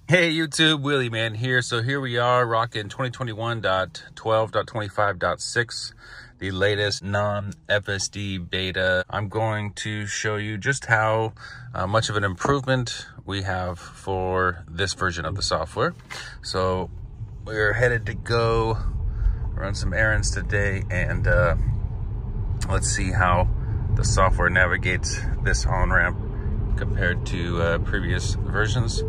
Hey YouTube, Willie Man here. So here we are rocking 2021.12.25.6, the latest non-FSD beta. I'm going to show you just how much of an improvement we have for this version of the software. So we're headed to go run some errands today, and let's see how the software navigates this on-ramp compared to previous versions.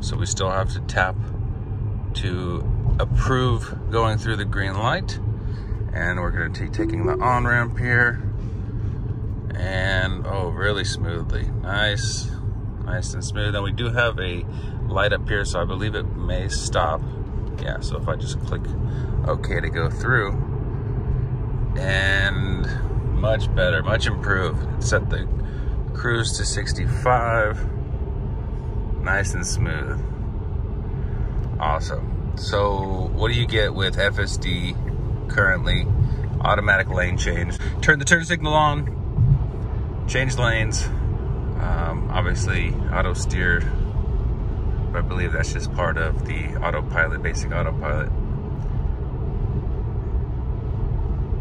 So we still have to tap to approve going through the green light. And we're going to be taking the on-ramp here. And, oh, really smoothly. Nice and smooth. And we do have a light up here, so I believe it may stop. Yeah, so if I just click OK to go through. And much better, much improved. It set the cruise to 65. Nice and smooth. Awesome. So what do you get with FSD currently? Automatic lane change. Turn the turn signal on, change lanes. Obviously auto steer, but I believe that's just part of the autopilot, basic autopilot.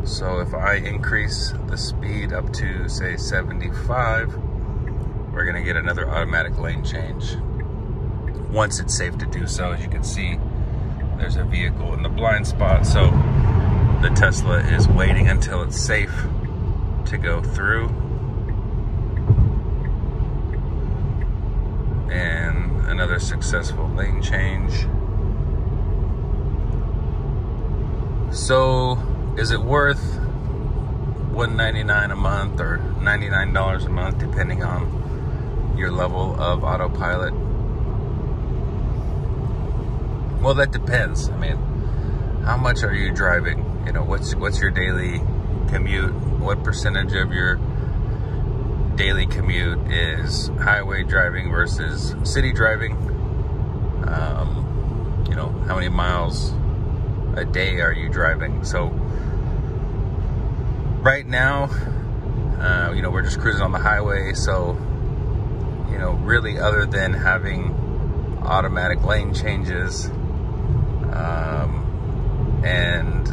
So if I increase the speed up to say 75, we're gonna get another automatic lane change once it's safe to do so. As you can see, there's a vehicle in the blind spot, so the Tesla is waiting until it's safe to go through. And another successful lane change. So is it worth $199 a month or $99 a month, depending on your level of autopilot? Well, that depends. I mean, how much are you driving? You know, what's your daily commute? What percentage of your daily commute is highway driving versus city driving? You know, how many miles a day are you driving? So right now, you know, we're just cruising on the highway. So, you know, really, other than having automatic lane changes and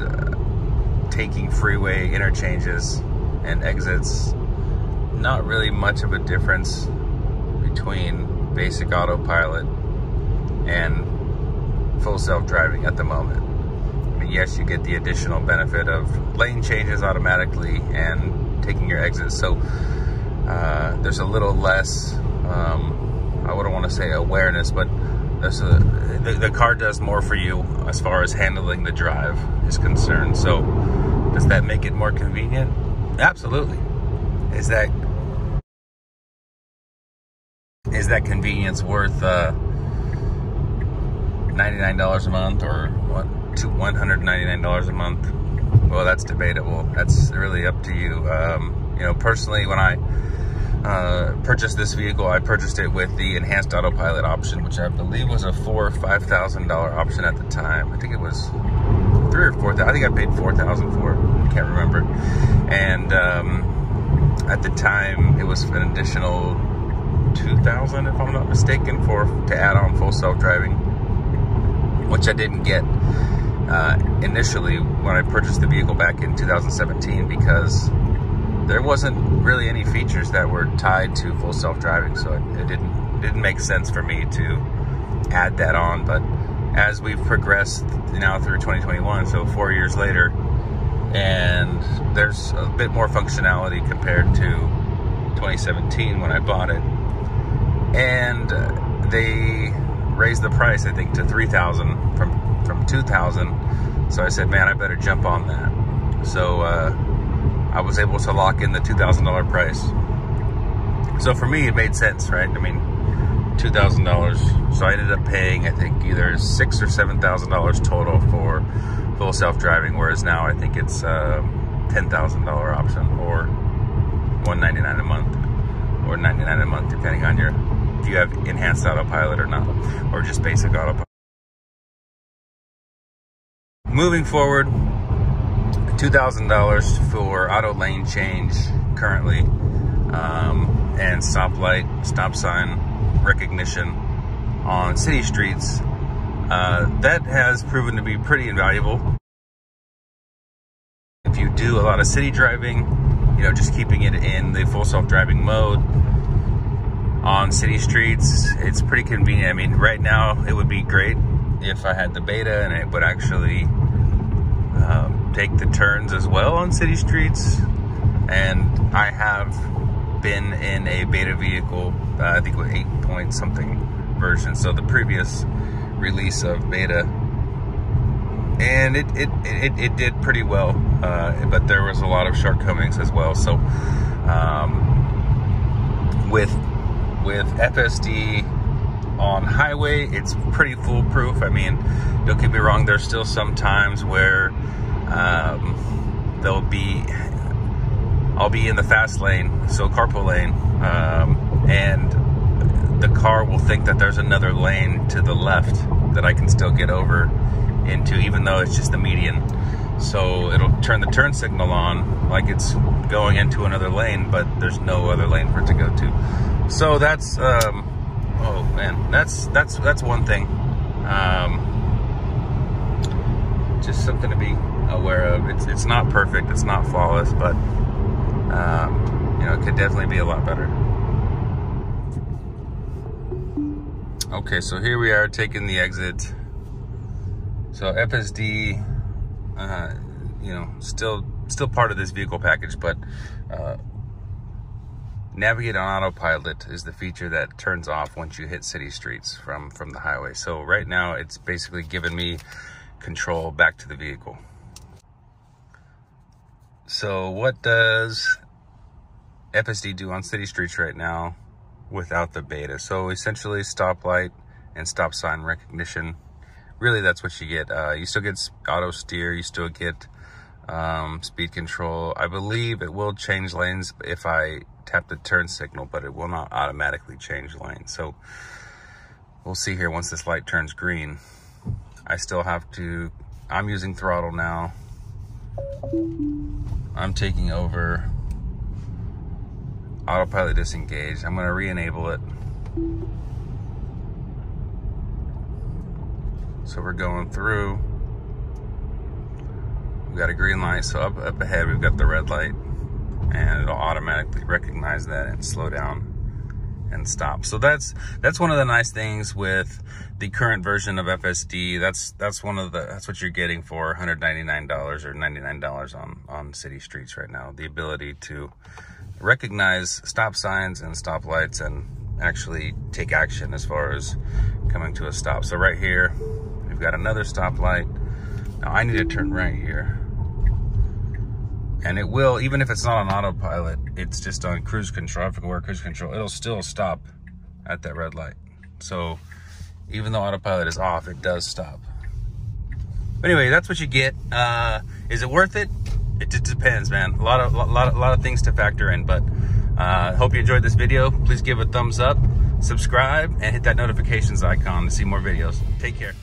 taking freeway interchanges and exits, not really much of a difference between basic autopilot and full self-driving at the moment. I mean, yes, you get the additional benefit of lane changes automatically and taking your exits. So there's a little less, I wouldn't want to say awareness, but the car does more for you as far as handling the drive is concerned. So does that make it more convenient? Absolutely. Is that convenience worth $99 a month, or what, $199 a month? Well, that's debatable. That's really up to you. You know, personally, when I purchased this vehicle, I purchased it with the enhanced autopilot option, which I believe was a $4,000 or $5,000 option at the time. I think it was $3,000 or $4,000. I think I paid $4,000 for it. I can't remember. And at the time, it was an additional $2,000, if I'm not mistaken, to add on full self-driving, which I didn't get initially when I purchased the vehicle back in 2017, because there wasn't really any features that were tied to full self-driving, so it didn't make sense for me to add that on. But as we've progressed now through 2021, so 4 years later, and there's a bit more functionality compared to 2017 when I bought it, and they raised the price, I think, to $3,000 from $2,000. So I said, man, I better jump on that. So I was able to lock in the $2,000 price. So for me, it made sense, right? I mean, $2,000. So I ended up paying, I think, either $6,000 or $7,000 total for full self-driving, whereas now I think it's $10,000 option, or $199 a month, or $99 a month, depending on if you have enhanced autopilot or not, or just basic autopilot. Moving forward, $2,000 for auto lane change currently, and stop sign recognition on city streets, that has proven to be pretty invaluable. If you do a lot of city driving, you know, just keeping it in the full self-driving mode on city streets, it's pretty convenient. I mean, right now it would be great if I had the beta and it would actually take the turns as well on city streets. And I have been in a beta vehicle, I think with 8 point something version, so the previous release of beta, and it did pretty well, but there was a lot of shortcomings as well. So with FSD on highway, it's pretty foolproof. I mean, don't get me wrong, there's still some times where I'll be in the fast lane, so carpool lane, and the car will think that there's another lane to the left that I can still get over into, even though it's just the median. So it'll turn the turn signal on like it's going into another lane, but there's no other lane for it to go to. So that's oh man, that's one thing. Just something to be aware of. It's not perfect, it's not flawless, but you know, it could definitely be a lot better. Okay, so here we are taking the exit. So FSD, you know, still part of this vehicle package, but Navigate on Autopilot is the feature that turns off once you hit city streets from the highway. So right now it's basically giving me control back to the vehicle. So what does FSD do on city streets right now without the beta? So essentially stoplight and stop sign recognition. Really, that's what you get. You still get auto steer, you still get speed control. I believe it will change lanes if I tap the turn signal, but it will not automatically change lanes. So we'll see here once this light turns green. I still have to, I'm using throttle now. I'm taking over. Autopilot disengaged. I'm gonna re-enable it. So we're going through. We've got a green light, so up ahead we've got the red light, and it'll automatically recognize that and slow down and stop. So that's one of the nice things with the current version of FSD. That's what you're getting for $199 or $99 on city streets right now. The ability to recognize stop signs and stop lights and actually take action as far as coming to a stop. So right here, we've got another stoplight. Now I need to turn right here. And it will, even if it's not on autopilot, it's just on cruise control. If I wear cruise control, it'll still stop at that red light. So even though autopilot is off, it does stop. But anyway, that's what you get. Is it worth it? It just depends, man. A lot of things to factor in, but hope you enjoyed this video. Please give it a thumbs up, subscribe, and hit that notifications icon to see more videos. Take care.